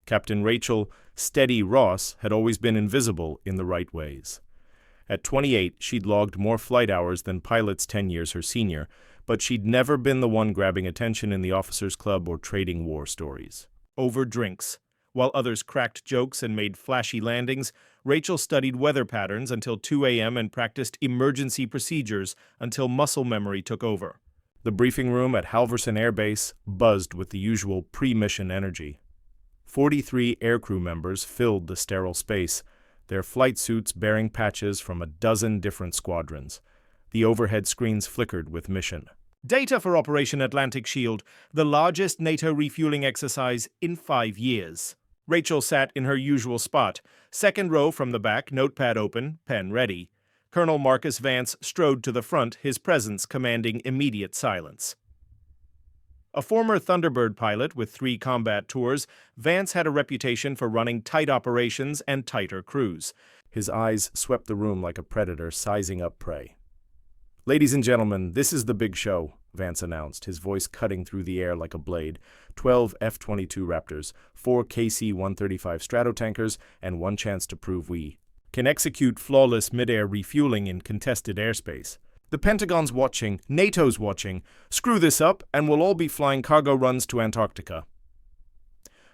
Captain Rachel "Steady" Ross had always been invisible in the right ways. At 28, she'd logged more flight hours than pilots 10 years her senior, but she'd never been the one grabbing attention in the officers' club or trading war stories. Over drinks. While others cracked jokes and made flashy landings, Rachel studied weather patterns until 2 a.m. and practiced emergency procedures until muscle memory took over. The briefing room at Halverson Air Base buzzed with the usual pre-mission energy. 43 aircrew members filled the sterile space, their flight suits bearing patches from a dozen different squadrons. The overhead screens flickered with mission. Data for Operation Atlantic Shield, the largest NATO refueling exercise in 5 years. Rachel sat in her usual spot, second row from the back, notepad open, pen ready. Colonel Marcus Vance strode to the front, his presence commanding immediate silence. A former Thunderbird pilot with 3 combat tours, Vance had a reputation for running tight operations and tighter crews. His eyes swept the room like a predator sizing up prey. "Ladies and gentlemen, this is the big show," Vance announced, his voice cutting through the air like a blade. 12 F-22 Raptors, 4 KC-135 Stratotankers, and 1 chance to prove we can execute flawless mid-air refueling in contested airspace. The Pentagon's watching, NATO's watching. Screw this up, and we'll all be flying cargo runs to Antarctica.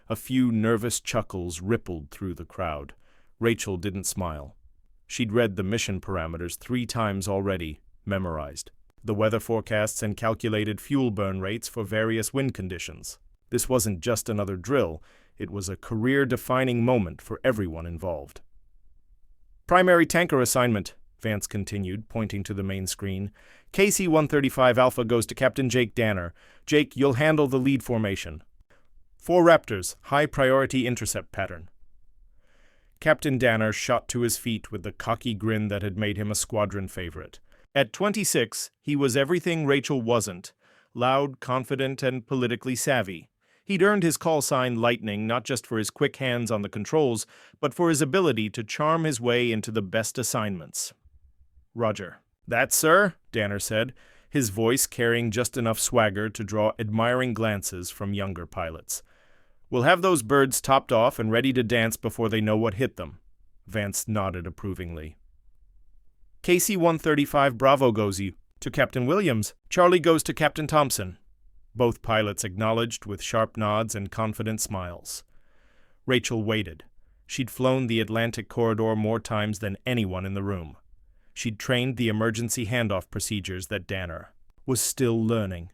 A few nervous chuckles rippled through the crowd. Rachel didn't smile. She'd read the mission parameters 3 times already, memorized the weather forecasts and calculated fuel burn rates for various wind conditions. This wasn't just another drill, it was a career-defining moment for everyone involved. "Primary tanker assignment," Vance continued, pointing to the main screen. "KC-135 Alpha goes to Captain Jake Danner. Jake, you'll handle the lead formation. 4 Raptors, high-priority intercept pattern." Captain Danner shot to his feet with the cocky grin that had made him a squadron favorite. At 26, he was everything Rachel wasn't: loud, confident, and politically savvy. He'd earned his call sign Lightning not just for his quick hands on the controls, but for his ability to charm his way into the best assignments. "Roger." "That, sir," Danner said, his voice carrying just enough swagger to draw admiring glances from younger pilots. "We'll have those birds topped off and ready to dance before they know what hit them." Vance nodded approvingly. "KC-135 Bravo goes you to Captain Williams. Charlie goes to Captain Thompson." Both pilots acknowledged with sharp nods and confident smiles. Rachel waited. She'd flown the Atlantic corridor more times than anyone in the room. She'd trained the emergency handoff procedures that Danner was still learning.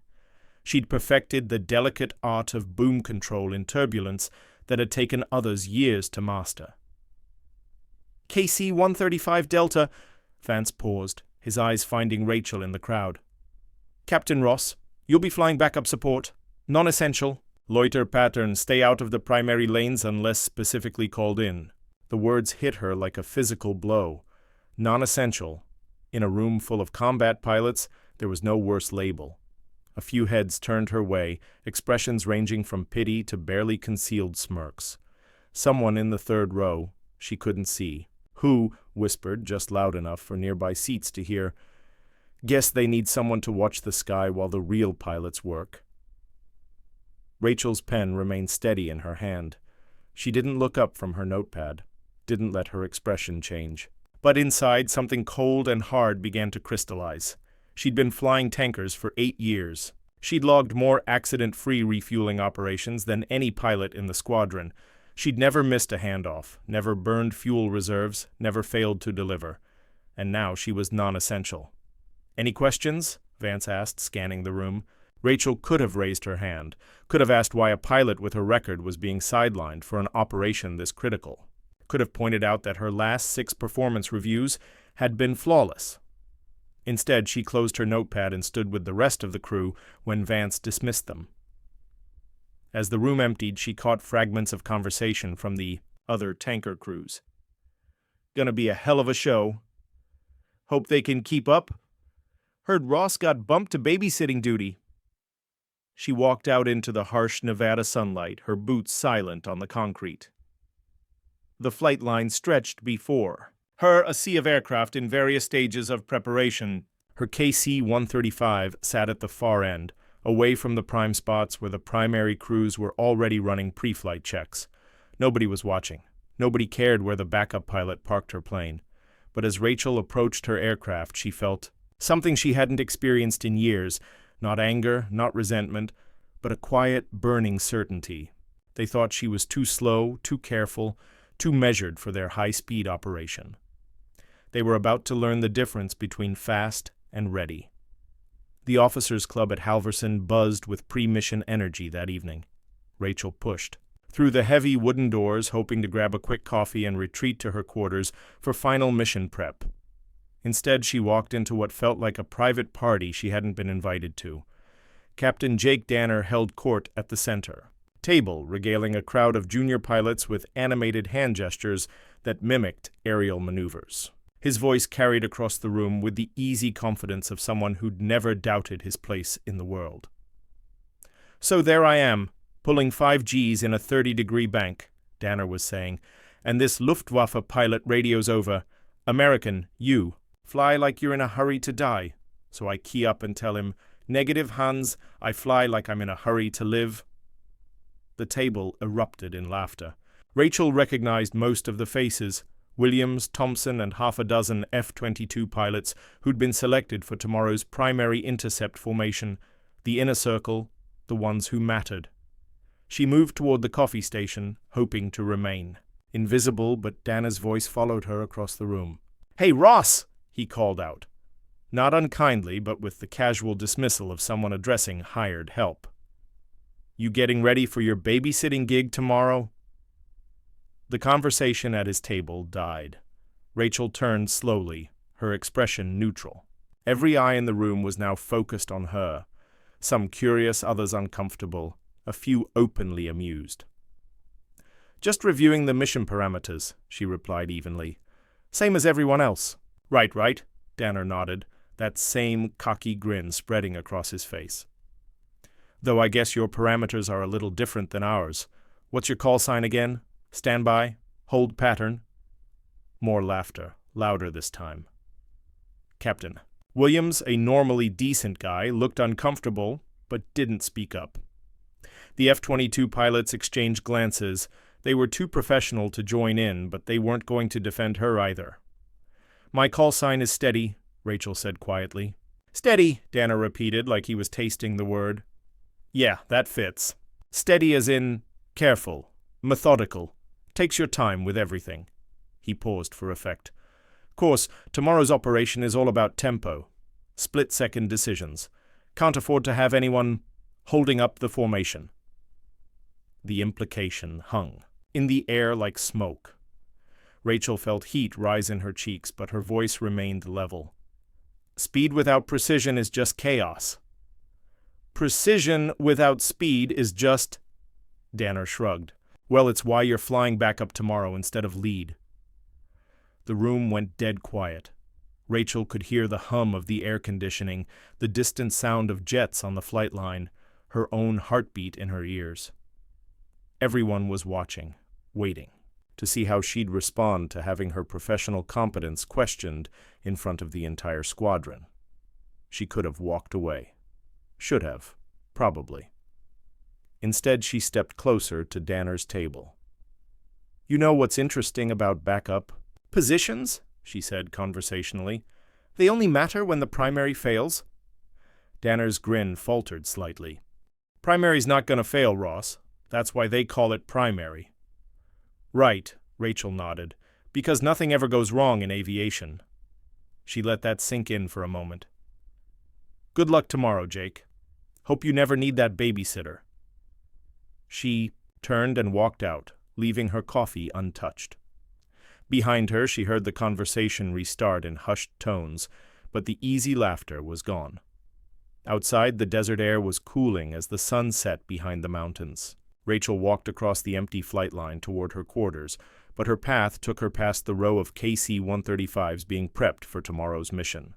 She'd perfected the delicate art of boom control in turbulence that had taken others years to master. "KC-135 Delta," Vance paused, his eyes finding Rachel in the crowd. "Captain Ross, you'll be flying backup support. Non-essential. Loiter pattern, stay out of the primary lanes unless specifically called in." The words hit her like a physical blow. Non-essential. In a room full of combat pilots, there was no worse label. A few heads turned her way, expressions ranging from pity to barely concealed smirks. Someone in the 3rd row, she couldn't see, who whispered just loud enough for nearby seats to hear, "Guess they need someone to watch the sky while the real pilots work." Rachel's pen remained steady in her hand. She didn't look up from her notepad, didn't let her expression change. But inside, something cold and hard began to crystallize. She'd been flying tankers for 8 years. She'd logged more accident-free refueling operations than any pilot in the squadron. She'd never missed a handoff, never burned fuel reserves, never failed to deliver. And now she was non-essential. "Any questions?" Vance asked, scanning the room. Rachel could have raised her hand, could have asked why a pilot with her record was being sidelined for an operation this critical, could have pointed out that her last 6 performance reviews had been flawless. Instead, she closed her notepad and stood with the rest of the crew when Vance dismissed them. As the room emptied, she caught fragments of conversation from the other tanker crews. "Gonna be a hell of a show. Hope they can keep up. Heard Ross got bumped to babysitting duty." She walked out into the harsh Nevada sunlight, her boots silent on the concrete. The flight line stretched before her, a sea of aircraft in various stages of preparation. Her KC-135 sat at the far end, away from the prime spots where the primary crews were already running pre-flight checks. Nobody was watching. Nobody cared where the backup pilot parked her plane. But as Rachel approached her aircraft, she felt something she hadn't experienced in years, not anger, not resentment, but a quiet, burning certainty. They thought she was too slow, too careful, too measured for their high-speed operation. They were about to learn the difference between fast and ready. The officers' club at Halverson buzzed with pre-mission energy that evening. Rachel pushed through the heavy wooden doors, hoping to grab a quick coffee and retreat to her quarters for final mission prep. Instead, she walked into what felt like a private party she hadn't been invited to. Captain Jake Danner held court at the center table, regaling a crowd of junior pilots with animated hand gestures that mimicked aerial maneuvers. His voice carried across the room with the easy confidence of someone who'd never doubted his place in the world. "So there I am, pulling 5 Gs in a 30-degree bank," Danner was saying, "and this Luftwaffe pilot radios over, 'American, you, fly like you're in a hurry to die.' So I key up and tell him, 'Negative, Hans, I fly like I'm in a hurry to live.'" The table erupted in laughter. Rachel recognized most of the faces: Williams, Thompson, and half a dozen F-22 pilots who'd been selected for tomorrow's primary intercept formation, the inner circle, the ones who mattered. She moved toward the coffee station, hoping to remain invisible, but Danner's voice followed her across the room. "Hey, Ross!" he called out, not unkindly, but with the casual dismissal of someone addressing hired help. "You getting ready for your babysitting gig tomorrow?" The conversation at his table died. Rachel turned slowly, her expression neutral. Every eye in the room was now focused on her, some curious, others uncomfortable, a few openly amused. "Just reviewing the mission parameters," she replied evenly. "Same as everyone else." Right, Danner nodded, that same cocky grin spreading across his face. "Though I guess your parameters are a little different than ours. What's your call sign again? Standby? Hold pattern?" More laughter, louder this time. "Captain." Williams, a normally decent guy, looked uncomfortable, but didn't speak up. The F-22 pilots exchanged glances. They were too professional to join in, but they weren't going to defend her either. "My call sign is steady," Rachel said quietly. "Steady," Danner repeated like he was tasting the word. "Yeah, that fits. Steady as in careful, methodical, takes your time with everything." He paused for effect. "Course, tomorrow's operation is all about tempo. Split-second decisions. Can't afford to have anyone holding up the formation." The implication hung in the air like smoke. Rachel felt heat rise in her cheeks, but her voice remained level. "Speed without precision is just chaos." "Precision without speed is just—" Danner shrugged. "Well, it's why you're flying back up tomorrow instead of lead." The room went dead quiet. Rachel could hear the hum of the air conditioning, the distant sound of jets on the flight line, her own heartbeat in her ears. Everyone was watching, waiting, to see how she'd respond to having her professional competence questioned in front of the entire squadron. She could have walked away. Should have, probably. Instead, she stepped closer to Danner's table. "You know what's interesting about backup positions?" she said conversationally. "They only matter when the primary fails." Danner's grin faltered slightly. "Primary's not going to fail, Ross. That's why they call it primary." "Right," Rachel nodded, "because nothing ever goes wrong in aviation." She let that sink in for a moment. "Good luck tomorrow, Jake. Hope you never need that babysitter." She turned and walked out, leaving her coffee untouched. Behind her, she heard the conversation restart in hushed tones, but the easy laughter was gone. Outside, the desert air was cooling as the sun set behind the mountains. Rachel walked across the empty flight line toward her quarters, but her path took her past the row of KC-135s being prepped for tomorrow's mission.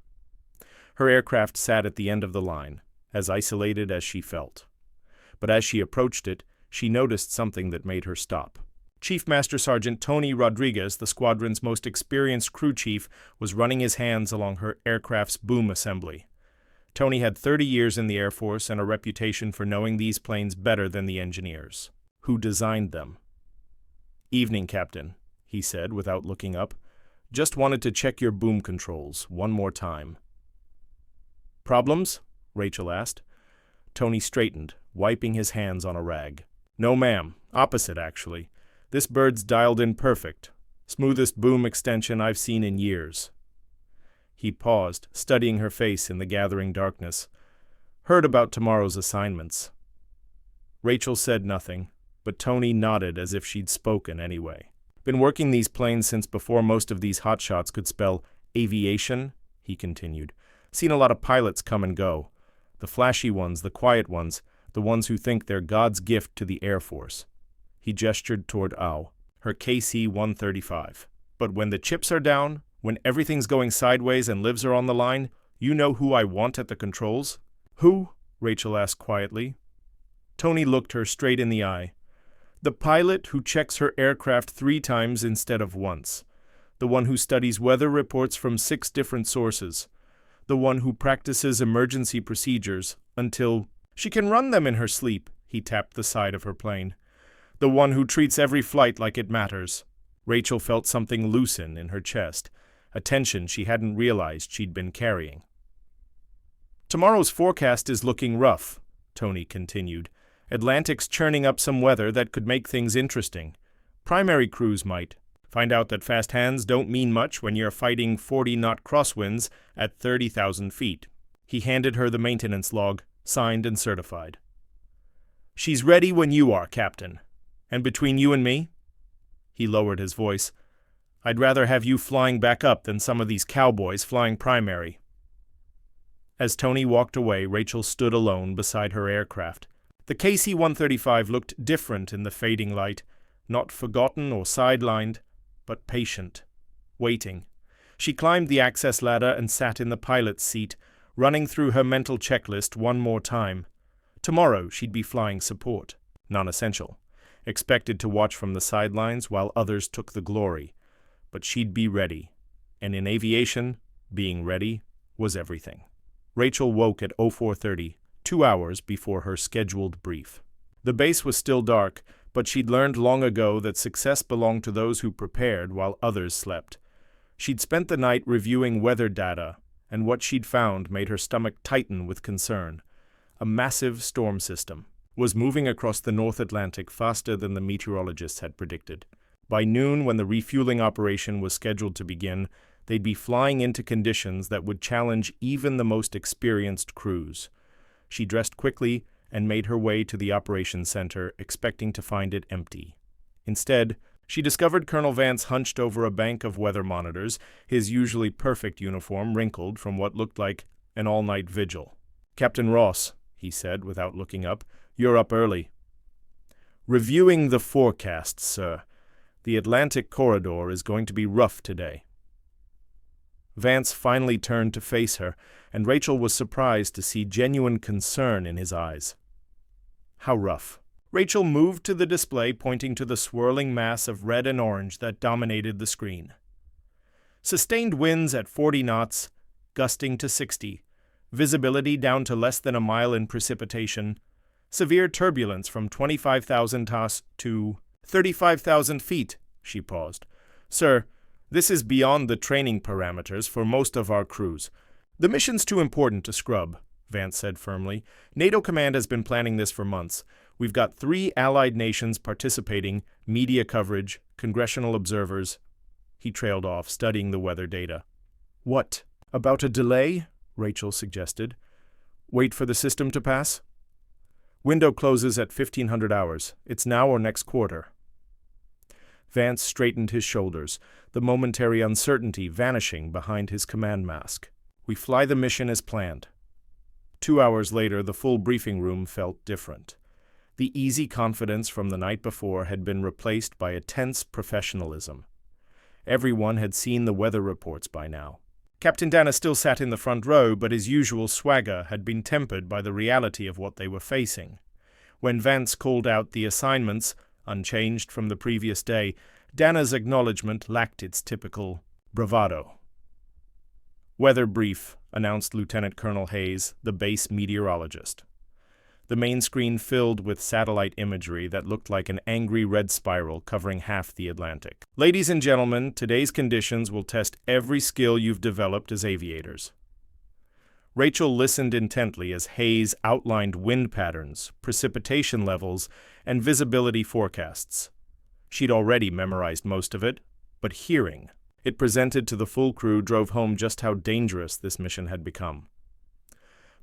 Her aircraft sat at the end of the line, as isolated as she felt. But as she approached it, she noticed something that made her stop. Chief Master Sergeant Tony Rodriguez, the squadron's most experienced crew chief, was running his hands along her aircraft's boom assembly. Tony had 30 years in the Air Force and a reputation for knowing these planes better than the engineers, who designed them. "Evening, Captain," he said without looking up. "Just wanted to check your boom controls one more time." "Problems?" Rachel asked. Tony straightened, wiping his hands on a rag. "No, ma'am. Opposite, actually. This bird's dialed in perfect. Smoothest boom extension I've seen in years." He paused, studying her face in the gathering darkness. "Heard about tomorrow's assignments." Rachel said nothing, but Tony nodded as if she'd spoken anyway. "Been working these planes since before most of these hotshots could spell aviation," he continued. "Seen a lot of pilots come and go. The flashy ones, the quiet ones, the ones who think they're God's gift to the Air Force." He gestured toward Au, her KC-135. "But when the chips are down, when everything's going sideways and lives are on the line, you know who I want at the controls?" "Who?" Rachel asked quietly. Tony looked her straight in the eye. "The pilot who checks her aircraft 3 times instead of once. The one who studies weather reports from 6 different sources. The one who practices emergency procedures until she can run them in her sleep," he tapped the side of her plane. "The one who treats every flight like it matters." Rachel felt something loosen in her chest, a tension she hadn't realized she'd been carrying. "Tomorrow's forecast is looking rough," Tony continued. "Atlantic's churning up some weather that could make things interesting. Primary crews might find out that fast hands don't mean much when you're fighting 40-knot crosswinds at 30,000 feet. He handed her the maintenance log, signed and certified. "She's ready when you are, Captain. And between you and me," he lowered his voice, "I'd rather have you flying back up than some of these cowboys flying primary." As Tony walked away, Rachel stood alone beside her aircraft. The KC-135 looked different in the fading light, not forgotten or sidelined, but patient, waiting. She climbed the access ladder and sat in the pilot's seat, running through her mental checklist one more time. Tomorrow she'd be flying support, non-essential, expected to watch from the sidelines while others took the glory. But she'd be ready, and in aviation, being ready was everything. Rachel woke at 04:30, 2 hours before her scheduled brief. The base was still dark, but she'd learned long ago that success belonged to those who prepared while others slept. She'd spent the night reviewing weather data, and what she'd found made her stomach tighten with concern. A massive storm system was moving across the North Atlantic faster than the meteorologists had predicted. By noon, when the refueling operation was scheduled to begin, they'd be flying into conditions that would challenge even the most experienced crews. She dressed quickly and made her way to the operations center, expecting to find it empty. Instead, she discovered Colonel Vance hunched over a bank of weather monitors, his usually perfect uniform wrinkled from what looked like an all-night vigil. "Captain Ross," he said without looking up, "you're up early." "Reviewing the forecast, sir. The Atlantic corridor is going to be rough today." Vance finally turned to face her, and Rachel was surprised to see genuine concern in his eyes. "How rough?" Rachel moved to the display, pointing to the swirling mass of red and orange that dominated the screen. "Sustained winds at 40 knots, gusting to 60, visibility down to less than a mile in precipitation, severe turbulence from 25,000 toss to 35,000 feet," she paused. "Sir, this is beyond the training parameters for most of our crews. The mission's too important to scrub," Vance said firmly. "NATO Command has been planning this for months. We've got 3 allied nations participating, media coverage, congressional observers." He trailed off, studying the weather data. "What? About a delay?" Rachel suggested. "Wait for the system to pass?" "Window closes at 1500 hours. It's now or next quarter." Vance straightened his shoulders, the momentary uncertainty vanishing behind his command mask. "We fly the mission as planned." 2 hours later, the full briefing room felt different. The easy confidence from the night before had been replaced by a tense professionalism. Everyone had seen the weather reports by now. Captain Dana still sat in the front row, but his usual swagger had been tempered by the reality of what they were facing. When Vance called out the assignments, unchanged from the previous day, Dana's acknowledgement lacked its typical bravado. "Weather brief," announced Lieutenant Colonel Hayes, the base meteorologist. the main screen filled with satellite imagery that looked like an angry red spiral covering half the Atlantic. Ladies and gentlemen, today's conditions will test every skill you've developed as aviators. Rachel listened intently as Hayes outlined wind patterns, precipitation levels, and visibility forecasts. She'd already memorized most of it, but hearing it presented to the full crew drove home just how dangerous this mission had become.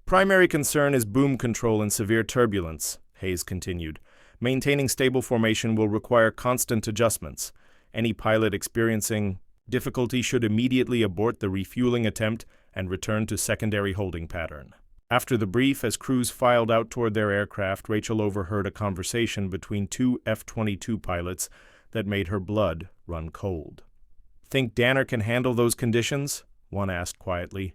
Primary concern is boom control in severe turbulence, Hayes continued. Maintaining stable formation will require constant adjustments. Any pilot experiencing difficulty should immediately abort the refueling attempt and return to secondary holding pattern. After the brief, as crews filed out toward their aircraft, Rachel overheard a conversation between two F-22 pilots that made her blood run cold. "Think Danner can handle those conditions?" one asked quietly.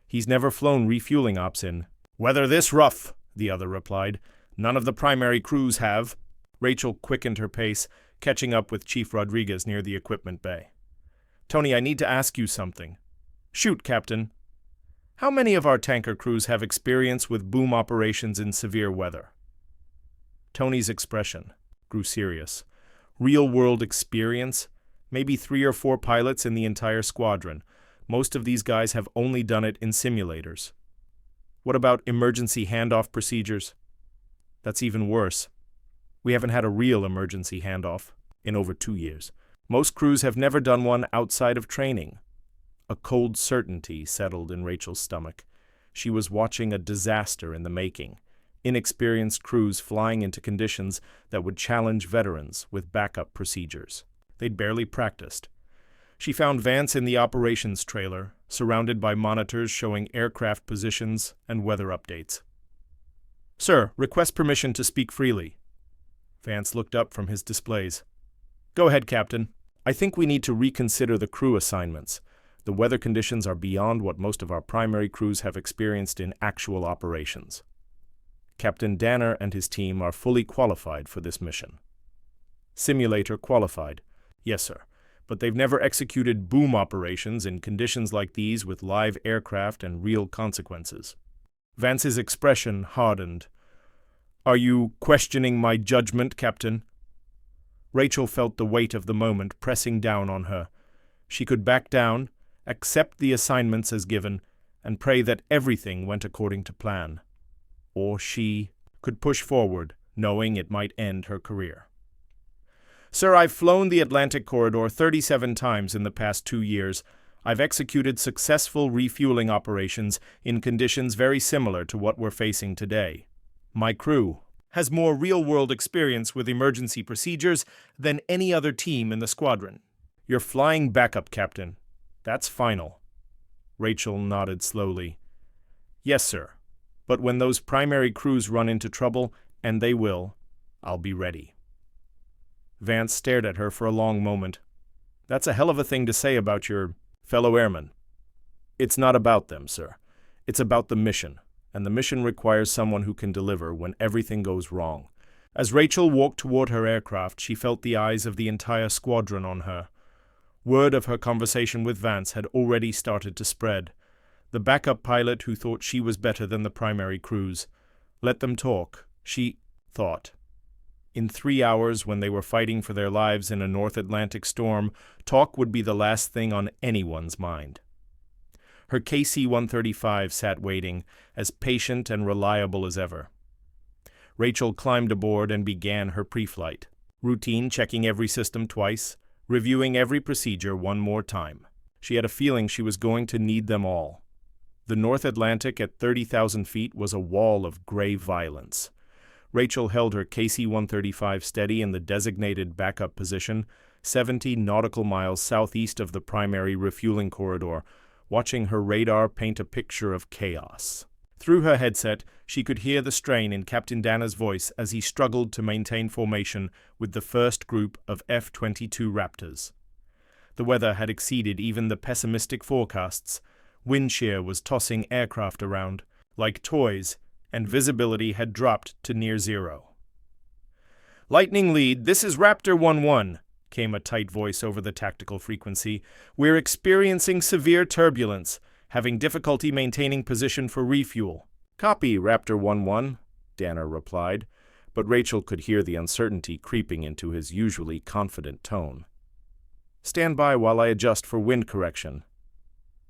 "He's never flown refueling ops in." "Weather this rough," the other replied. "None of the primary crews have." Rachel quickened her pace, catching up with Chief Rodriguez near the equipment bay. "Tony, I need to ask you something." "Shoot, Captain." "How many of our tanker crews have experience with boom operations in severe weather?" Tony's expression grew serious. "Real-world experience? Maybe 3 or 4 pilots in the entire squadron. Most of these guys have only done it in simulators." "What about emergency handoff procedures?" "That's even worse. We haven't had a real emergency handoff in over 2 years. Most crews have never done one outside of training." A cold certainty settled in Rachel's stomach. She was watching a disaster in the making. Inexperienced crews flying into conditions that would challenge veterans with backup procedures. They'd barely practiced. She found Vance in the operations trailer, surrounded by monitors showing aircraft positions and weather updates. "Sir, request permission to speak freely." Vance looked up from his displays. "Go ahead, Captain. I think we need to reconsider the crew assignments. The weather conditions are beyond what most of our primary crews have experienced in actual operations. Captain Danner and his team are fully qualified for this mission." "Simulator qualified?" "Yes, sir. But they've never executed boom operations in conditions like these with live aircraft and real consequences." Vance's expression hardened. "Are you questioning my judgment, Captain?" Rachel felt the weight of the moment pressing down on her. She could back down, accept the assignments as given, and pray that everything went according to plan. Or she could push forward, knowing it might end her career. "Sir, I've flown the Atlantic Corridor 37 times in the past 2 years. I've executed successful refueling operations in conditions very similar to what we're facing today. My crew has more real-world experience with emergency procedures than any other team in the squadron." "You're flying backup, Captain. That's final." Rachel nodded slowly. "Yes, sir. But when those primary crews run into trouble, and they will, I'll be ready." Vance stared at her for a long moment. "That's a hell of a thing to say about your fellow airmen." "It's not about them, sir. It's about the mission, and the mission requires someone who can deliver when everything goes wrong." As Rachel walked toward her aircraft, she felt the eyes of the entire squadron on her. Word of her conversation with Vance had already started to spread. The backup pilot who thought she was better than the primary crews. Let them talk, she thought. In 3 hours, when they were fighting for their lives in a North Atlantic storm, talk would be the last thing on anyone's mind. Her KC-135 sat waiting, as patient and reliable as ever. Rachel climbed aboard and began her pre-flight. Routine, checking every system twice, reviewing every procedure one more time. She had a feeling she was going to need them all. The North Atlantic at 30,000 feet was a wall of gray violence. Rachel held her KC-135 steady in the designated backup position, 70 nautical miles southeast of the primary refueling corridor, watching her radar paint a picture of chaos. Through her headset, she could hear the strain in Captain Danner's voice as he struggled to maintain formation with the first group of F-22 Raptors. The weather had exceeded even the pessimistic forecasts. Wind shear was tossing aircraft around like toys, and visibility had dropped to near zero. "Lightning lead, this is Raptor 1-1, came a tight voice over the tactical frequency. "We're experiencing severe turbulence, having difficulty maintaining position for refuel." "Copy, Raptor 1-1. Danner replied, but Rachel could hear the uncertainty creeping into his usually confident tone. "Stand by while I adjust for wind correction."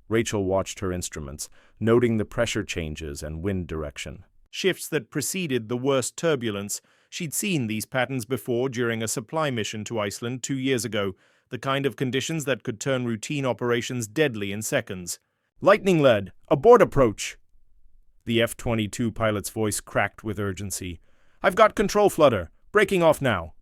Rachel watched her instruments, noting the pressure changes and wind direction. Shifts that preceded the worst turbulence. She'd seen these patterns before during a supply mission to Iceland 2 years ago, the kind of conditions that could turn routine operations deadly in seconds. "Lightning lead! Abort approach!" The F-22 pilot's voice cracked with urgency. "I've got control flutter. Breaking off now."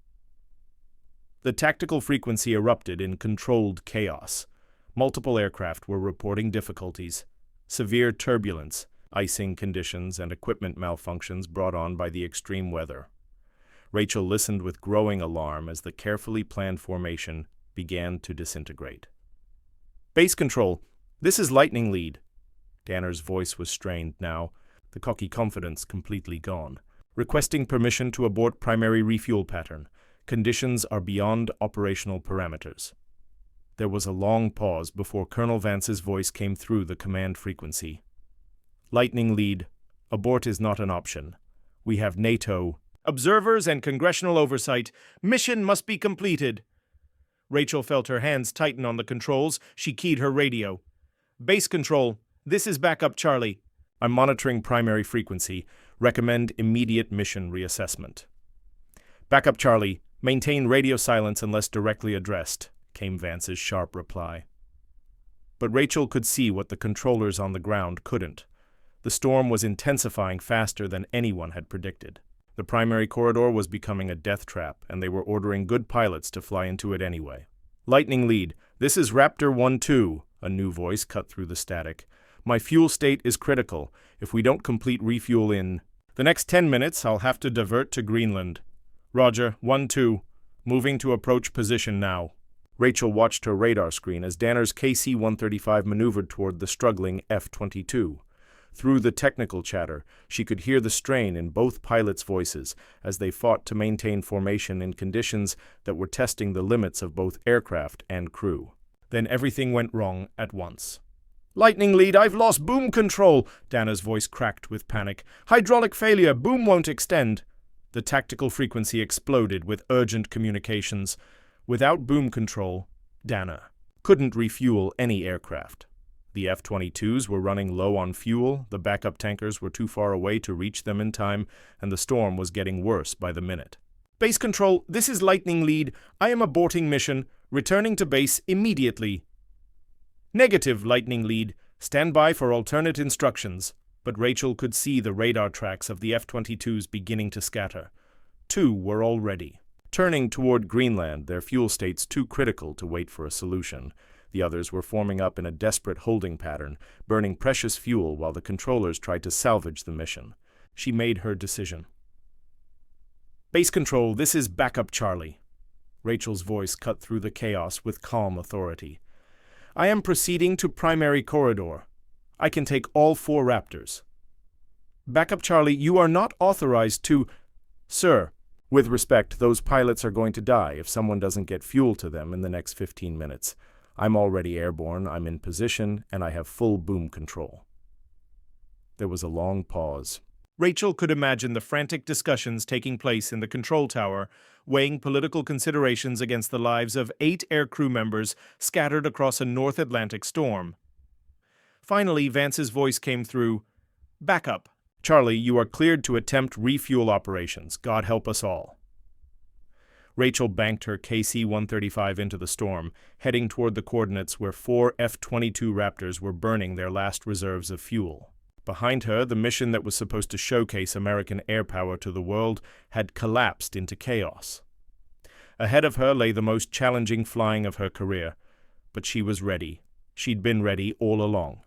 The tactical frequency erupted in controlled chaos. Multiple aircraft were reporting difficulties. Severe turbulence, icing conditions, and equipment malfunctions brought on by the extreme weather. Rachel listened with growing alarm as the carefully planned formation began to disintegrate. "Base control, this is Lightning Lead." Danner's voice was strained now, the cocky confidence completely gone. "Requesting permission to abort primary refuel pattern. Conditions are beyond operational parameters." There was a long pause before Colonel Vance's voice came through the command frequency. "Lightning Lead, abort is not an option. We have NATO observers and congressional oversight. Mission must be completed." Rachel felt her hands tighten on the controls. She keyed her radio. "Base control, this is backup Charlie. I'm monitoring primary frequency. Recommend immediate mission reassessment." "Backup Charlie, maintain radio silence unless directly addressed," came Vance's sharp reply. But Rachel could see what the controllers on the ground couldn't. The storm was intensifying faster than anyone had predicted. The primary corridor was becoming a death trap, and they were ordering good pilots to fly into it anyway. "Lightning Lead, this is Raptor 1-2, a new voice cut through the static. "My fuel state is critical. If we don't complete refuel in the next 10 minutes, I'll have to divert to Greenland." "Roger, 1-2. Moving to approach position now." Rachel watched her radar screen as Danner's KC-135 maneuvered toward the struggling F-22. Through the technical chatter, she could hear the strain in both pilots' voices as they fought to maintain formation in conditions that were testing the limits of both aircraft and crew. Then everything went wrong at once. "Lightning Lead, I've lost boom control!" Danner's voice cracked with panic. "Hydraulic failure, boom won't extend." The tactical frequency exploded with urgent communications. Without boom control, Danner couldn't refuel any aircraft. The F-22s were running low on fuel, the backup tankers were too far away to reach them in time, and the storm was getting worse by the minute. "Base control, this is Lightning Lead. I am aborting mission, returning to base immediately." "Negative, Lightning Lead. Stand by for alternate instructions." But Rachel could see the radar tracks of the F-22s beginning to scatter. 2 were already turning toward Greenland, their fuel states too critical to wait for a solution. The others were forming up in a desperate holding pattern, burning precious fuel while the controllers tried to salvage the mission. She made her decision. "Base control, this is backup Charlie." Rachel's voice cut through the chaos with calm authority. "I am proceeding to primary corridor. I can take all 4 Raptors." "Backup Charlie, you are not authorized to—" "Sir, with respect, those pilots are going to die if someone doesn't get fuel to them in the next 15 minutes. I'm already airborne, I'm in position, and I have full boom control." There was a long pause. Rachel could imagine the frantic discussions taking place in the control tower, weighing political considerations against the lives of 8 aircrew members scattered across a North Atlantic storm. Finally, Vance's voice came through. "Backup. Charlie, you are cleared to attempt refuel operations. God help us all." Rachel banked her KC-135 into the storm, heading toward the coordinates where 4 F-22 Raptors were burning their last reserves of fuel. Behind her, the mission that was supposed to showcase American air power to the world had collapsed into chaos. Ahead of her lay the most challenging flying of her career, but she was ready. She'd been ready all along.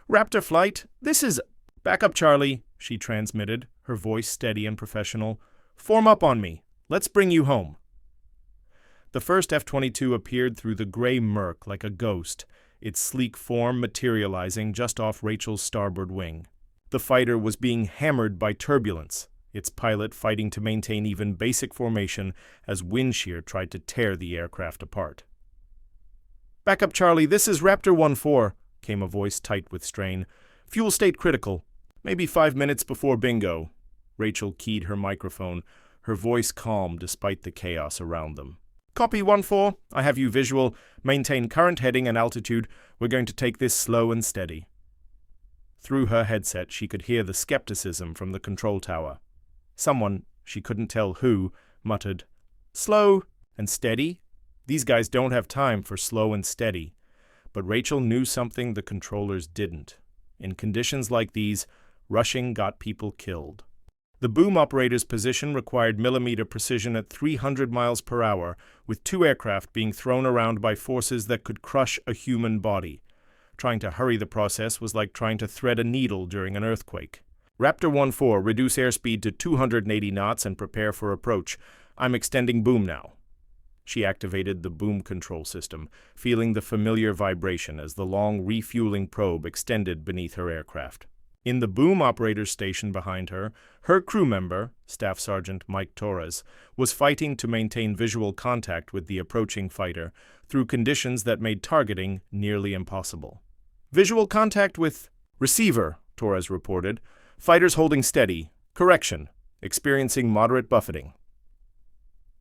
"Raptor flight, this is backup Charlie," she transmitted, her voice steady and professional. "Form up on me. Let's bring you home." The first F-22 appeared through the gray murk like a ghost, its sleek form materializing just off Rachel's starboard wing. The fighter was being hammered by turbulence, its pilot fighting to maintain even basic formation as wind shear tried to tear the aircraft apart. "Backup Charlie, this is Raptor 1-4, came a voice tight with strain. "Fuel state critical. Maybe 5 minutes before bingo." Rachel keyed her microphone, her voice calm despite the chaos around them. Copy 1-4. I have you visual. Maintain current heading and altitude. We're going to take this slow and steady. Through her headset, she could hear the skepticism from the control tower. Someone, she couldn't tell who, muttered, "Slow and steady? These guys don't have time for slow and steady." But Rachel knew something the controllers didn't. In conditions like these, rushing got people killed. The boom operator's position required millimeter precision at 300 miles per hour, with 2 aircraft being thrown around by forces that could crush a human body. Trying to hurry the process was like trying to thread a needle during an earthquake. Raptor 1-4, reduce airspeed to 280 knots and prepare for approach. I'm extending boom now. She activated the boom control system, feeling the familiar vibration as the long refueling probe extended beneath her aircraft. In the boom operator's station behind her, her crew member, Staff Sergeant Mike Torres, was fighting to maintain visual contact with the approaching fighter through conditions that made targeting nearly impossible. Visual contact with receiver, Torres reported. Fighters holding steady. Correction. Experiencing moderate buffeting.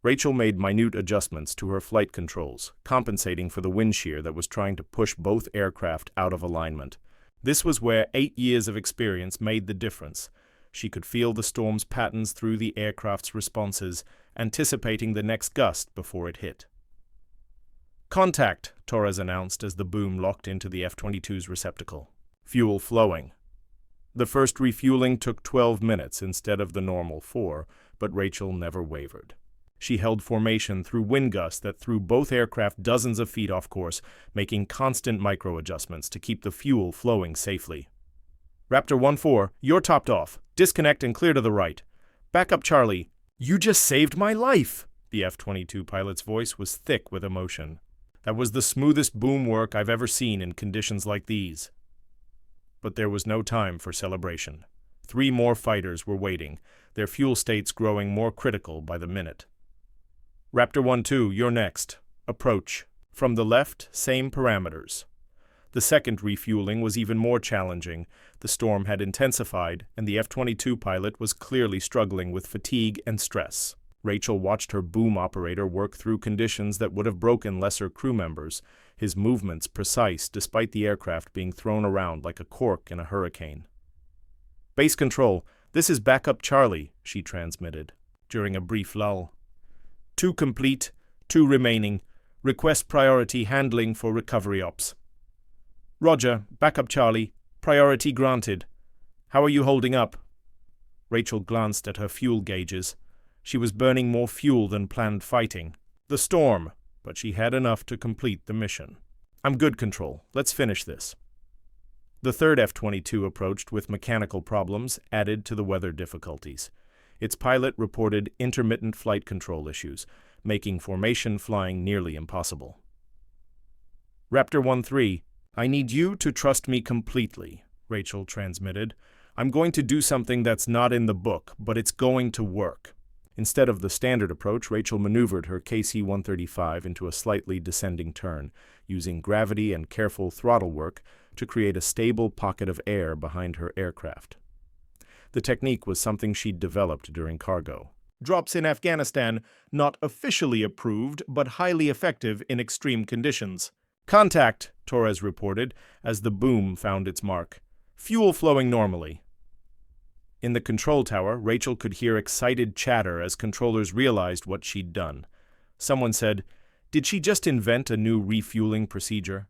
Rachel made minute adjustments to her flight controls, compensating for the wind shear that was trying to push both aircraft out of alignment. This was where 8 years of experience made the difference. She could feel the storm's patterns through the aircraft's responses, anticipating the next gust before it hit. Contact, Torres announced as the boom locked into the F-22's receptacle. Fuel flowing. The first refueling took 12 minutes instead of the normal 4, but Rachel never wavered. She held formation through wind gusts that threw both aircraft dozens of feet off course, making constant micro-adjustments to keep the fuel flowing safely. Raptor 1-4, you're topped off. Disconnect and clear to the right. Back up, Charlie. You just saved my life! The F-22 pilot's voice was thick with emotion. That was the smoothest boom work I've ever seen in conditions like these. But there was no time for celebration. 3 more fighters were waiting, their fuel states growing more critical by the minute. Raptor 1-2, you're next. Approach. From the left, same parameters. The second refueling was even more challenging. The storm had intensified, and the F-22 pilot was clearly struggling with fatigue and stress. Rachel watched her boom operator work through conditions that would have broken lesser crew members, his movements precise despite the aircraft being thrown around like a cork in a hurricane. Base control, this is backup Charlie, she transmitted, during a brief lull. 2 complete, 2 remaining. Request priority handling for recovery ops. Roger, backup Charlie. Priority granted. How are you holding up? Rachel glanced at her fuel gauges. She was burning more fuel than planned fighting. The storm, but she had enough to complete the mission. I'm good, Control. Let's finish this. The third F-22 approached with mechanical problems added to the weather difficulties. Its pilot reported intermittent flight control issues, making formation flying nearly impossible. Raptor 1-3, I need you to trust me completely, Rachel transmitted. I'm going to do something that's not in the book, but it's going to work. Instead of the standard approach, Rachel maneuvered her KC-135 into a slightly descending turn, using gravity and careful throttle work to create a stable pocket of air behind her aircraft. The technique was something she'd developed during cargo. Drops in Afghanistan, not officially approved, but highly effective in extreme conditions. Contact, Torres reported, as the boom found its mark. Fuel flowing normally. In the control tower, Rachel could hear excited chatter as controllers realized what she'd done. Someone said, "Did she just invent a new refueling procedure?"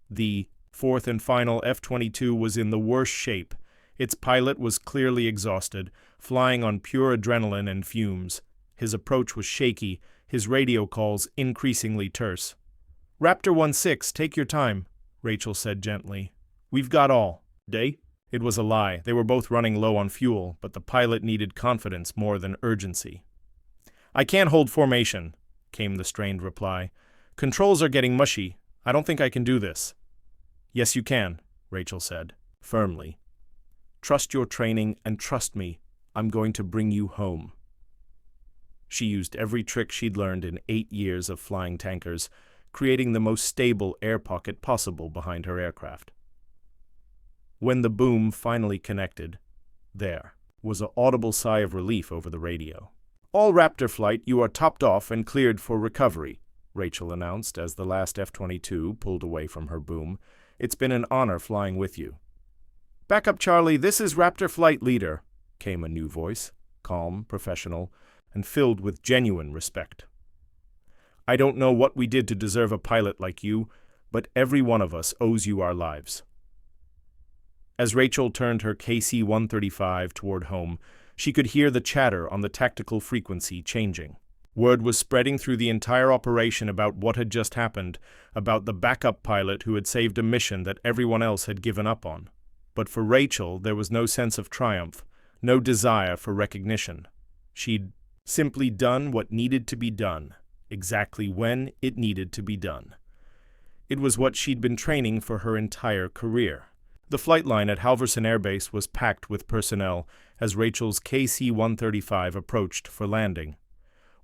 The fourth and final F-22 was in the worst shape. Its pilot was clearly exhausted, flying on pure adrenaline and fumes. His approach was shaky, his radio calls increasingly terse. Raptor 1-6, take your time, Rachel said gently. We've got all day. It was a lie. They were both running low on fuel, but the pilot needed confidence more than urgency. I can't hold formation, came the strained reply. Controls are getting mushy. I don't think I can do this. Yes, you can, Rachel said, firmly. Trust your training and trust me. I'm going to bring you home. She used every trick she'd learned in 8 years of flying tankers, creating the most stable air pocket possible behind her aircraft. When the boom finally connected, there, was an audible sigh of relief over the radio. "All Raptor flight, you are topped off and cleared for recovery," Rachel announced as the last F-22 pulled away from her boom. "It's been an honor flying with you." "Back up, Charlie, this is Raptor Flight Leader," came a new voice, calm, professional, and filled with genuine respect. "I don't know what we did to deserve a pilot like you, but every one of us owes you our lives." As Rachel turned her KC-135 toward home, she could hear the chatter on the tactical frequency changing. Word was spreading through the entire operation about what had just happened, about the backup pilot who had saved a mission that everyone else had given up on. But for Rachel, there was no sense of triumph, no desire for recognition. She'd simply done what needed to be done, exactly when it needed to be done. It was what she'd been training for her entire career. The flight line at Halverson Air Base was packed with personnel as Rachel's KC-135 approached for landing.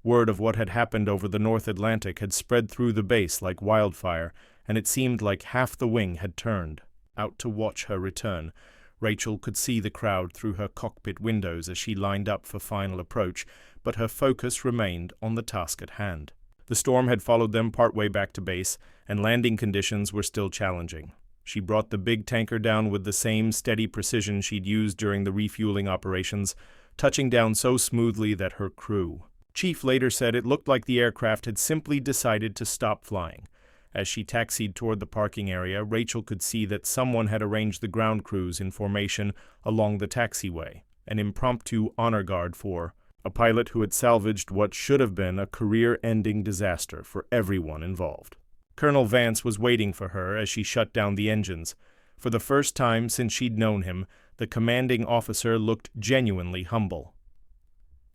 Word of what had happened over the North Atlantic had spread through the base like wildfire, and it seemed like half the wing had turned out to watch her return. Rachel could see the crowd through her cockpit windows as she lined up for final approach, but her focus remained on the task at hand. The storm had followed them partway back to base, and landing conditions were still challenging. She brought the big tanker down with the same steady precision she'd used during the refueling operations, touching down so smoothly that her crew. Chief later said it looked like the aircraft had simply decided to stop flying. As she taxied toward the parking area, Rachel could see that someone had arranged the ground crews in formation along the taxiway, an impromptu honor guard for a pilot who had salvaged what should have been a career-ending disaster for everyone involved. Colonel Vance was waiting for her as she shut down the engines. For the first time since she'd known him, the commanding officer looked genuinely humble.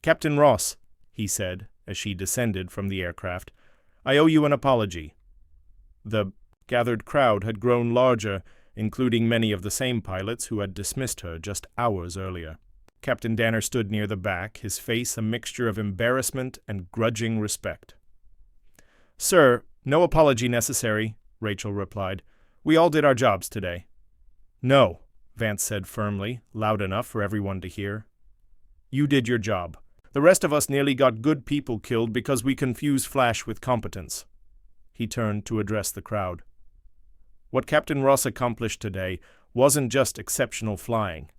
"Captain Ross," he said as she descended from the aircraft, "I owe you an apology." The gathered crowd had grown larger, including many of the same pilots who had dismissed her just hours earlier. Captain Danner stood near the back, his face a mixture of embarrassment and grudging respect. "Sir, no apology necessary," Rachel replied. "We all did our jobs today." "No," Vance said firmly, loud enough for everyone to hear. "You did your job. The rest of us nearly got good people killed because we confuse flash with competence." He turned to address the crowd. What Captain Ross accomplished today wasn't just exceptional flying.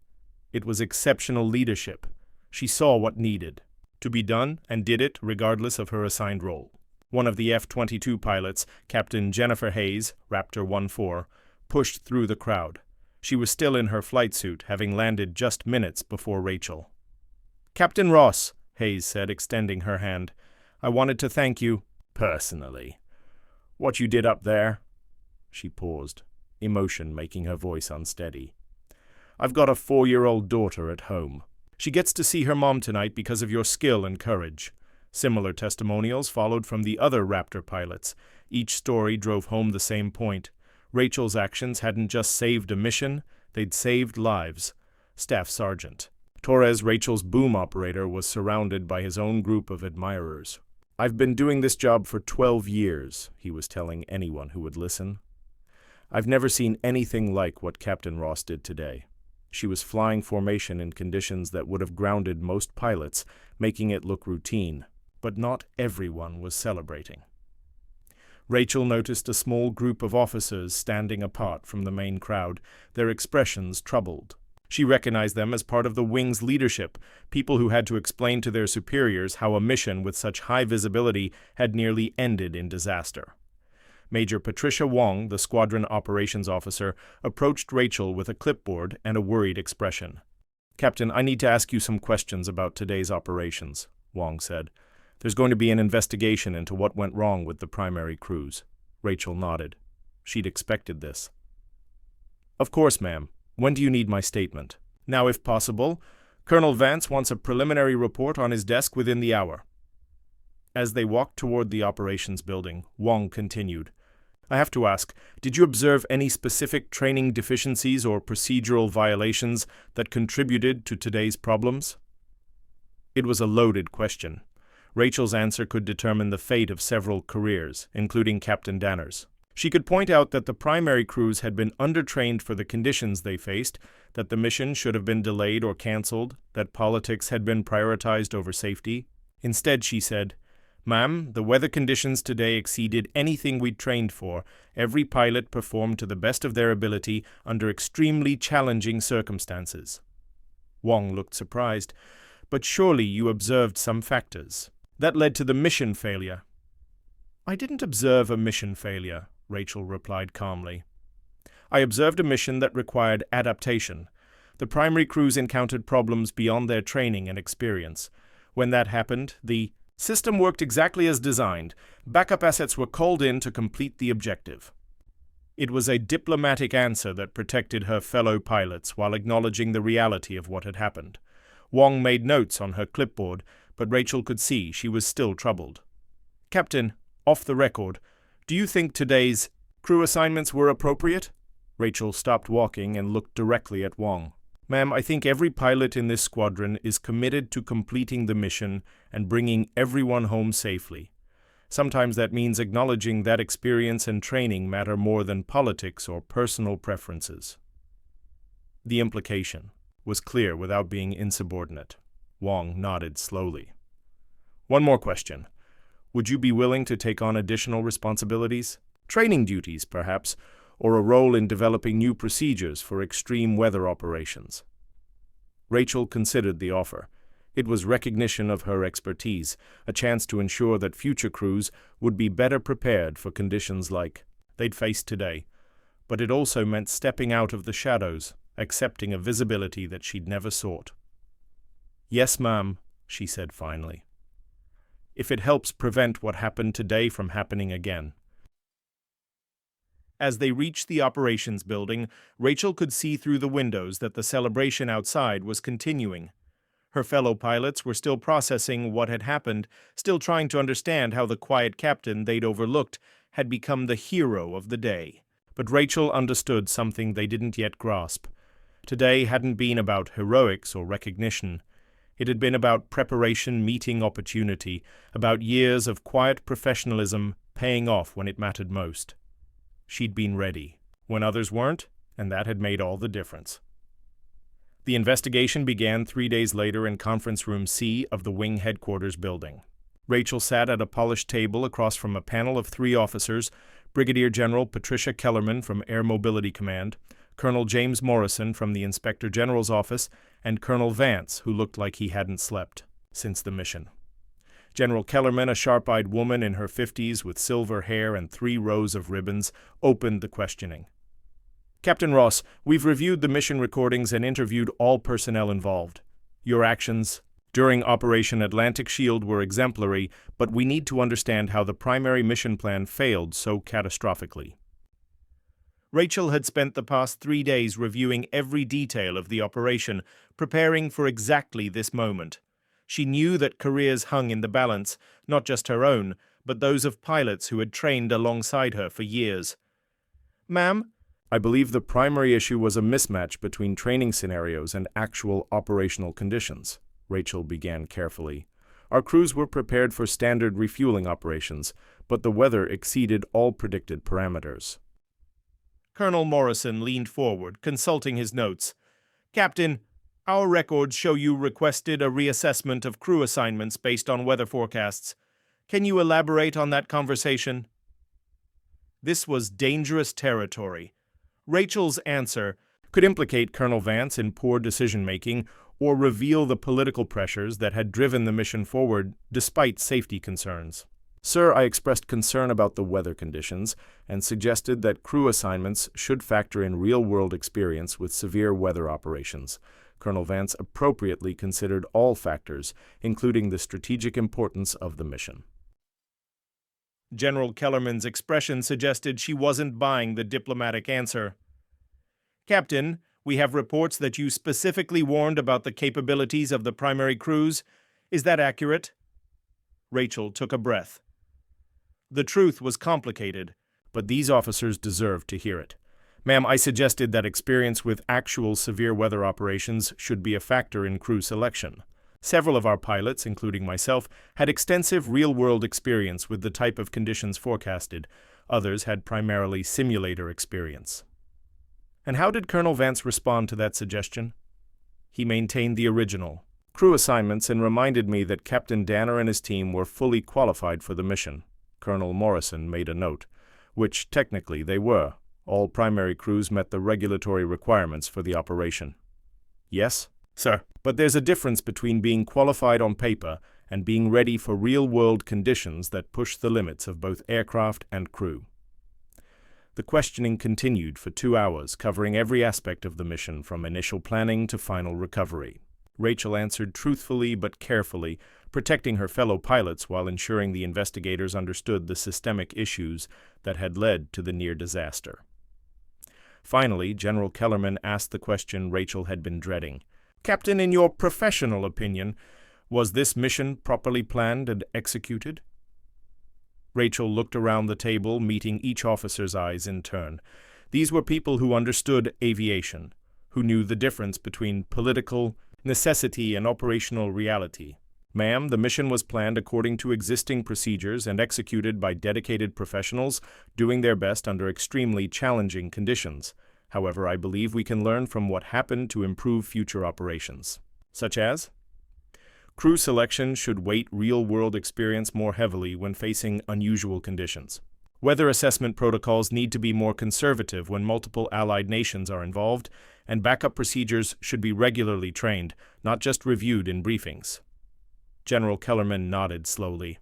It was exceptional leadership. She saw what needed to be done and did it regardless of her assigned role. One of the F-22 pilots, Captain Jennifer Hayes, Raptor 14, pushed through the crowd. She was still in her flight suit, having landed just minutes before Rachel. "Captain Ross," Hayes said, extending her hand, "I wanted to thank you personally. What you did up there." She paused, emotion making her voice unsteady. "I've got a 4-year-old daughter at home. She gets to see her mom tonight because of your skill and courage." Similar testimonials followed from the other Raptor pilots. Each story drove home the same point. Rachel's actions hadn't just saved a mission, they'd saved lives. Staff Sergeant Torres, Rachel's boom operator, was surrounded by his own group of admirers. "I've been doing this job for 12 years, he was telling anyone who would listen. "I've never seen anything like what Captain Ross did today." She was flying formation in conditions that would have grounded most pilots, making it look routine. But not everyone was celebrating. Rachel noticed a small group of officers standing apart from the main crowd, their expressions troubled. She recognized them as part of the wing's leadership, people who had to explain to their superiors how a mission with such high visibility had nearly ended in disaster. Major Patricia Wong, the squadron operations officer, approached Rachel with a clipboard and a worried expression. "Captain, I need to ask you some questions about today's operations," Wong said. "There's going to be an investigation into what went wrong with the primary crews." Rachel nodded. She'd expected this. "Of course, ma'am. When do you need my statement?" "Now, if possible. Colonel Vance wants a preliminary report on his desk within the hour." As they walked toward the operations building, Wong continued. "I have to ask, did you observe any specific training deficiencies or procedural violations that contributed to today's problems?" It was a loaded question. Rachel's answer could determine the fate of several careers, including Captain Danner's. She could point out that the primary crews had been undertrained for the conditions they faced, that the mission should have been delayed or canceled, that politics had been prioritized over safety. Instead, she said, "Ma'am, the weather conditions today exceeded anything we'd trained for. Every pilot performed to the best of their ability under extremely challenging circumstances." Wong looked surprised. "But surely you observed some factors that led to the mission failure." "I didn't observe a mission failure," Rachel replied calmly. "I observed a mission that required adaptation. The primary crews encountered problems beyond their training and experience. When that happened, the system worked exactly as designed. Backup assets were called in to complete the objective." It was a diplomatic answer that protected her fellow pilots while acknowledging the reality of what had happened. Wong made notes on her clipboard, but Rachel could see she was still troubled. "Captain, off the record, do you think today's crew assignments were appropriate?" Rachel stopped walking and looked directly at Wong. "Ma'am, I think every pilot in this squadron is committed to completing the mission and bringing everyone home safely. Sometimes that means acknowledging that experience and training matter more than politics or personal preferences." The implication was clear without being insubordinate. Wong nodded slowly. "One more question. Would you be willing to take on additional responsibilities? Training duties, perhaps, or a role in developing new procedures for extreme weather operations?" Rachel considered the offer. It was recognition of her expertise, a chance to ensure that future crews would be better prepared for conditions like they'd faced today. But it also meant stepping out of the shadows, accepting a visibility that she'd never sought. "Yes, ma'am," she said finally. "If it helps prevent what happened today from happening again." As they reached the operations building, Rachel could see through the windows that the celebration outside was continuing. Her fellow pilots were still processing what had happened, still trying to understand how the quiet captain they'd overlooked had become the hero of the day. But Rachel understood something they didn't yet grasp. Today hadn't been about heroics or recognition. It had been about preparation meeting opportunity, about years of quiet professionalism paying off when it mattered most. She'd been ready when others weren't, and that had made all the difference. The investigation began 3 days later in Conference Room C of the Wing Headquarters building. Rachel sat at a polished table across from a panel of 3 officers: Brigadier General Patricia Kellerman from Air Mobility Command, Colonel James Morrison from the Inspector General's office, and Colonel Vance, who looked like he hadn't slept since the mission. General Kellerman, a sharp-eyed woman in her 50s with silver hair and 3 rows of ribbons, opened the questioning. "Captain Ross, we've reviewed the mission recordings and interviewed all personnel involved. Your actions during Operation Atlantic Shield were exemplary, but we need to understand how the primary mission plan failed so catastrophically." Rachel had spent the past 3 days reviewing every detail of the operation, preparing for exactly this moment. She knew that careers hung in the balance, not just her own, but those of pilots who had trained alongside her for years. "Ma'am, I believe the primary issue was a mismatch between training scenarios and actual operational conditions," Rachel began carefully. "Our crews were prepared for standard refueling operations, but the weather exceeded all predicted parameters." Colonel Morrison leaned forward, consulting his notes. "Captain, our records show you requested a reassessment of crew assignments based on weather forecasts. Can you elaborate on that conversation?" This was dangerous territory. Rachel's answer could implicate Colonel Vance in poor decision-making or reveal the political pressures that had driven the mission forward despite safety concerns. "Sir, I expressed concern about the weather conditions and suggested that crew assignments should factor in real-world experience with severe weather operations. Colonel Vance appropriately considered all factors, including the strategic importance of the mission." General Kellerman's expression suggested she wasn't buying the diplomatic answer. "Captain, we have reports that you specifically warned about the capabilities of the primary crews. Is that accurate?" Rachel took a breath. The truth was complicated, but these officers deserved to hear it. "Ma'am, I suggested that experience with actual severe weather operations should be a factor in crew selection. Several of our pilots, including myself, had extensive real-world experience with the type of conditions forecasted. Others had primarily simulator experience. And how did Colonel Vance respond to that suggestion? He maintained the original crew assignments and reminded me that Captain Danner and his team were fully qualified for the mission. Colonel Morrison made a note, which technically they were. All primary crews met the regulatory requirements for the operation. Yes, sir. But there's a difference between being qualified on paper and being ready for real-world conditions that push the limits of both aircraft and crew. The questioning continued for 2 hours, covering every aspect of the mission from initial planning to final recovery. Rachel answered truthfully but carefully, protecting her fellow pilots while ensuring the investigators understood the systemic issues that had led to the near disaster. Finally, General Kellerman asked the question Rachel had been dreading. "Captain, in your professional opinion, was this mission properly planned and executed?" Rachel looked around the table, meeting each officer's eyes in turn. These were people who understood aviation, who knew the difference between political necessity and operational reality. "Ma'am, the mission was planned according to existing procedures and executed by dedicated professionals doing their best under extremely challenging conditions. However, I believe we can learn from what happened to improve future operations." Such as? Crew selection should weight real-world experience more heavily when facing unusual conditions. Weather assessment protocols need to be more conservative when multiple allied nations are involved, and backup procedures should be regularly trained, not just reviewed in briefings. General Kellerman nodded slowly.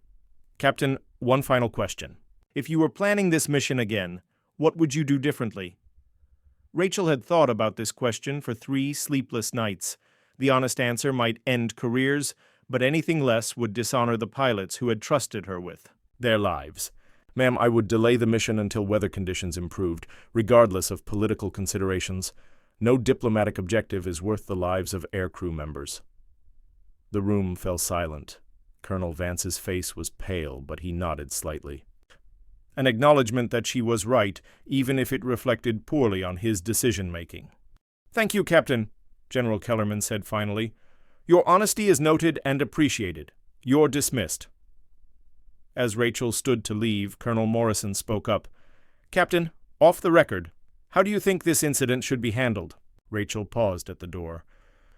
"Captain, one final question. If you were planning this mission again, what would you do differently?" Rachel had thought about this question for 3 sleepless nights. The honest answer might end careers, but anything less would dishonor the pilots who had trusted her with their lives. "Ma'am, I would delay the mission until weather conditions improved, regardless of political considerations. No diplomatic objective is worth the lives of aircrew members." The room fell silent. Colonel Vance's face was pale, but he nodded slightly. An acknowledgement that she was right, even if it reflected poorly on his decision-making. "Thank you, Captain," General Kellerman said finally. "Your honesty is noted and appreciated. You're dismissed." As Rachel stood to leave, Colonel Morrison spoke up. "Captain, off the record, how do you think this incident should be handled?" Rachel paused at the door.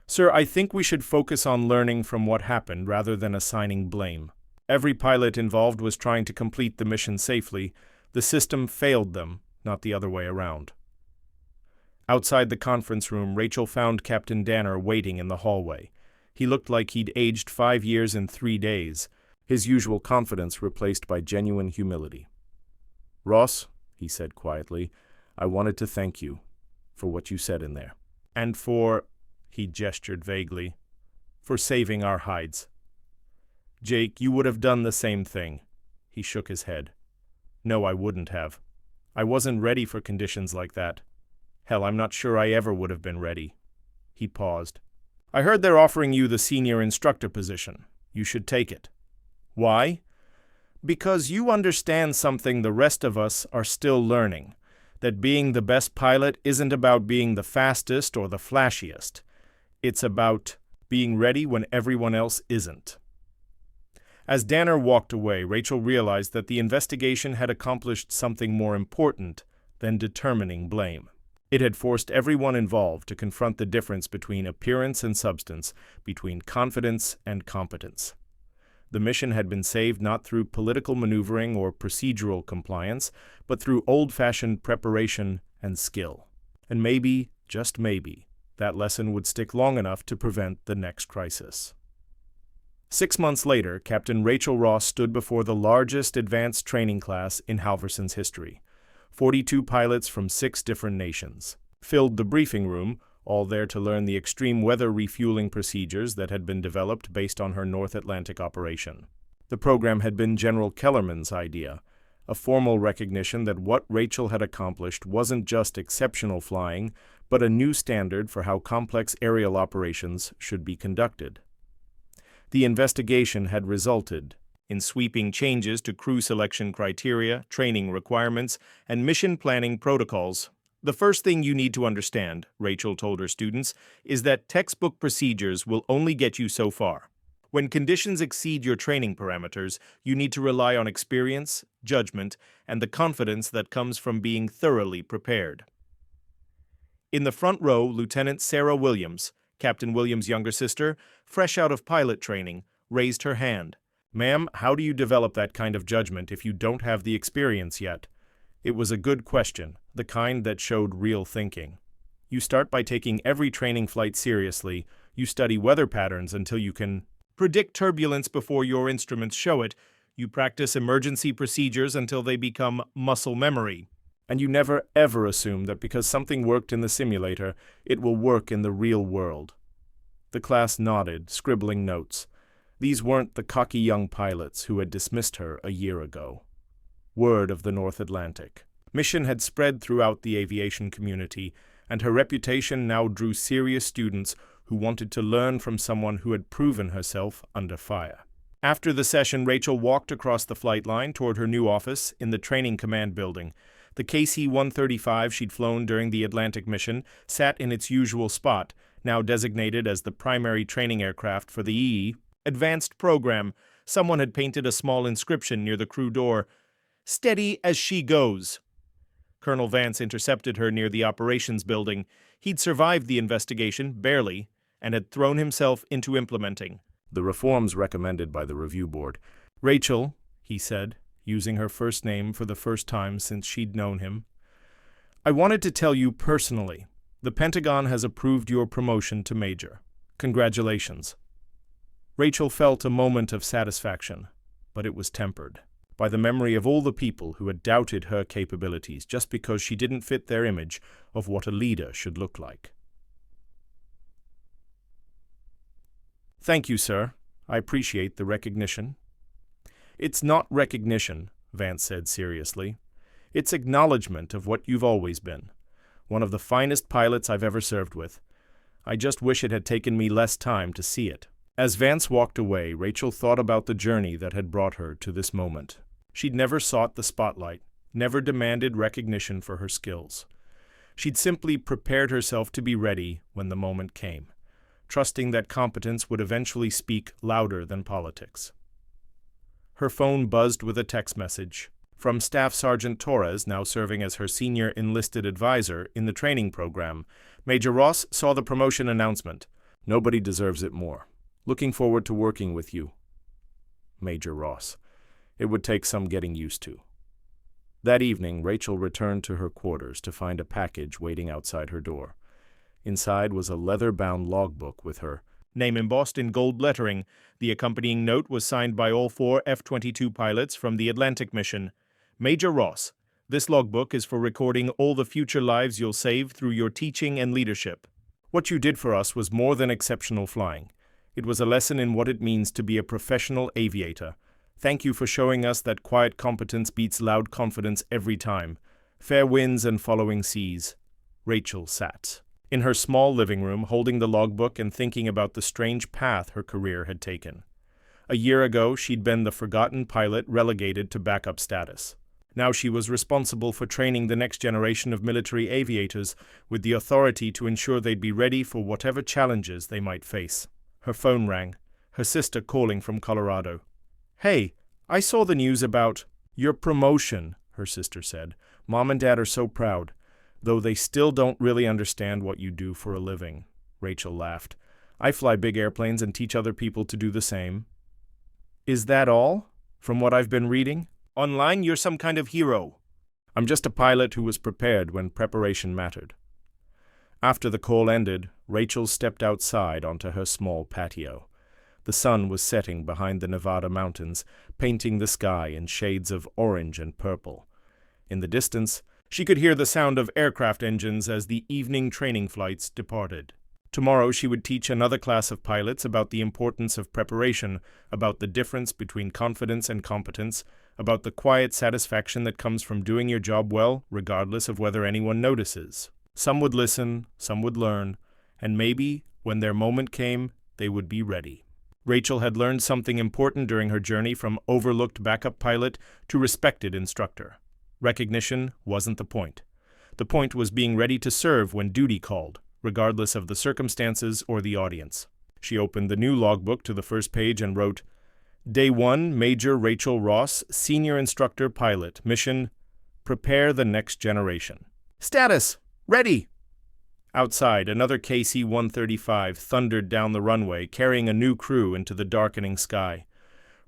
"Sir, I think we should focus on learning from what happened rather than assigning blame. Every pilot involved was trying to complete the mission safely. The system failed them, not the other way around." Outside the conference room, Rachel found Captain Danner waiting in the hallway. He looked like he'd aged 5 years in 3 days, his usual confidence replaced by genuine humility. "Ross," he said quietly, "I wanted to thank you for what you said in there. And for," he gestured vaguely, "for saving our hides." "Jake, you would have done the same thing." He shook his head. "No, I wouldn't have. I wasn't ready for conditions like that. Hell, I'm not sure I ever would have been ready." He paused. "I heard they're offering you the senior instructor position. You should take it." "Why?" "Because you understand something the rest of us are still learning, that being the best pilot isn't about being the fastest or the flashiest. It's about being ready when everyone else isn't." As Danner walked away, Rachel realized that the investigation had accomplished something more important than determining blame. It had forced everyone involved to confront the difference between appearance and substance, between confidence and competence. The mission had been saved not through political maneuvering or procedural compliance, but through old-fashioned preparation and skill. And maybe, just maybe, that lesson would stick long enough to prevent the next crisis. 6 months later, Captain Rachel Ross stood before the largest advanced training class in Halverson's history. 42 pilots from 6 different nations filled the briefing room, all there to learn the extreme weather refueling procedures that had been developed based on her North Atlantic operation. The program had been General Kellerman's idea, a formal recognition that what Rachel had accomplished wasn't just exceptional flying, but a new standard for how complex aerial operations should be conducted. The investigation had resulted in sweeping changes to crew selection criteria, training requirements, and mission planning protocols. "The first thing you need to understand," Rachel told her students, "is that textbook procedures will only get you so far. When conditions exceed your training parameters, you need to rely on experience, judgment, and the confidence that comes from being thoroughly prepared. In the front row, Lieutenant Sarah Williams, Captain Williams' younger sister, fresh out of pilot training, raised her hand. "Ma'am, how do you develop that kind of judgment if you don't have the experience yet?" It was a good question, the kind that showed real thinking. You start by taking every training flight seriously. You study weather patterns until you can predict turbulence before your instruments show it. You practice emergency procedures until they become muscle memory. And you never ever assume that because something worked in the simulator, it will work in the real world. The class nodded, scribbling notes. These weren't the cocky young pilots who had dismissed her a year ago. Word of the North Atlantic. Mission had spread throughout the aviation community, and her reputation now drew serious students who wanted to learn from someone who had proven herself under fire. After the session, Rachel walked across the flight line toward her new office in the Training Command Building. The KC-135 she'd flown during the Atlantic mission sat in its usual spot, now designated as the primary training aircraft for the Advanced Program. Someone had painted a small inscription near the crew door, "Steady as she goes." Colonel Vance intercepted her near the operations building. He'd survived the investigation, barely, and had thrown himself into implementing the reforms recommended by the review board. "Rachel," he said, using her first name for the first time since she'd known him, "I wanted to tell you personally, the Pentagon has approved your promotion to Major. Congratulations." Rachel felt a moment of satisfaction, but it was tempered by the memory of all the people who had doubted her capabilities just because she didn't fit their image of what a leader should look like. "Thank you, sir. I appreciate the recognition." "It's not recognition," Vance said seriously. "It's acknowledgement of what you've always been. One of the finest pilots I've ever served with. I just wish it had taken me less time to see it." As Vance walked away, Rachel thought about the journey that had brought her to this moment. She'd never sought the spotlight, never demanded recognition for her skills. She'd simply prepared herself to be ready when the moment came, trusting that competence would eventually speak louder than politics. Her phone buzzed with a text message from Staff Sergeant Torres, now serving as her senior enlisted advisor in the training program. "Major Ross saw the promotion announcement. Nobody deserves it more. Looking forward to working with you, Major Ross. It would take some getting used to." That evening, Rachel returned to her quarters to find a package waiting outside her door. Inside was a leather-bound logbook with her name embossed in gold lettering. The accompanying note was signed by all 4 F-22 pilots from the Atlantic mission. "Major Ross, this logbook is for recording all the future lives you'll save through your teaching and leadership. What you did for us was more than exceptional flying. It was a lesson in what it means to be a professional aviator. Thank you for showing us that quiet competence beats loud confidence every time. Fair winds and following seas." Rachel sat in her small living room, holding the logbook and thinking about the strange path her career had taken. A year ago, she'd been the forgotten pilot relegated to backup status. Now she was responsible for training the next generation of military aviators with the authority to ensure they'd be ready for whatever challenges they might face. Her phone rang, her sister calling from Colorado. "Hey, I saw the news about your promotion," her sister said. "Mom and Dad are so proud, though they still don't really understand what you do for a living." Rachel laughed. "I fly big airplanes and teach other people to do the same." "Is that all? From what I've been reading? Online, you're some kind of hero." "I'm just a pilot who was prepared when preparation mattered." After the call ended, Rachel stepped outside onto her small patio. The sun was setting behind the Nevada mountains, painting the sky in shades of orange and purple. In the distance, she could hear the sound of aircraft engines as the evening training flights departed. Tomorrow she would teach another class of pilots about the importance of preparation, about the difference between confidence and competence, about the quiet satisfaction that comes from doing your job well, regardless of whether anyone notices. Some would listen, some would learn, and maybe, when their moment came, they would be ready. Rachel had learned something important during her journey from overlooked backup pilot to respected instructor. Recognition wasn't the point. The point was being ready to serve when duty called, regardless of the circumstances or the audience. She opened the new logbook to the first page and wrote, Day 1, Major Rachel Ross, Senior Instructor Pilot, Mission, Prepare the Next Generation. Status, ready! Outside, another KC-135 thundered down the runway, carrying a new crew into the darkening sky.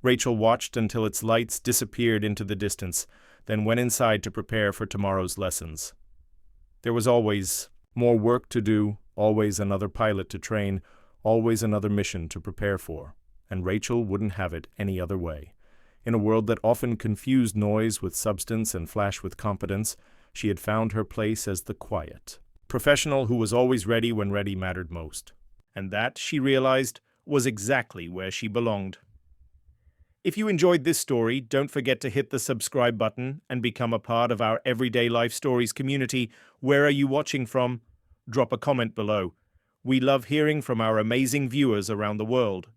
Rachel watched until its lights disappeared into the distance, then went inside to prepare for tomorrow's lessons. There was always more work to do, always another pilot to train, always another mission to prepare for, and Rachel wouldn't have it any other way. In a world that often confused noise with substance and flash with competence, she had found her place as the quiet professional who was always ready when ready mattered most. And that, she realized, was exactly where she belonged. If you enjoyed this story, don't forget to hit the subscribe button and become a part of our Everyday Life Stories community. Where are you watching from? Drop a comment below. We love hearing from our amazing viewers around the world.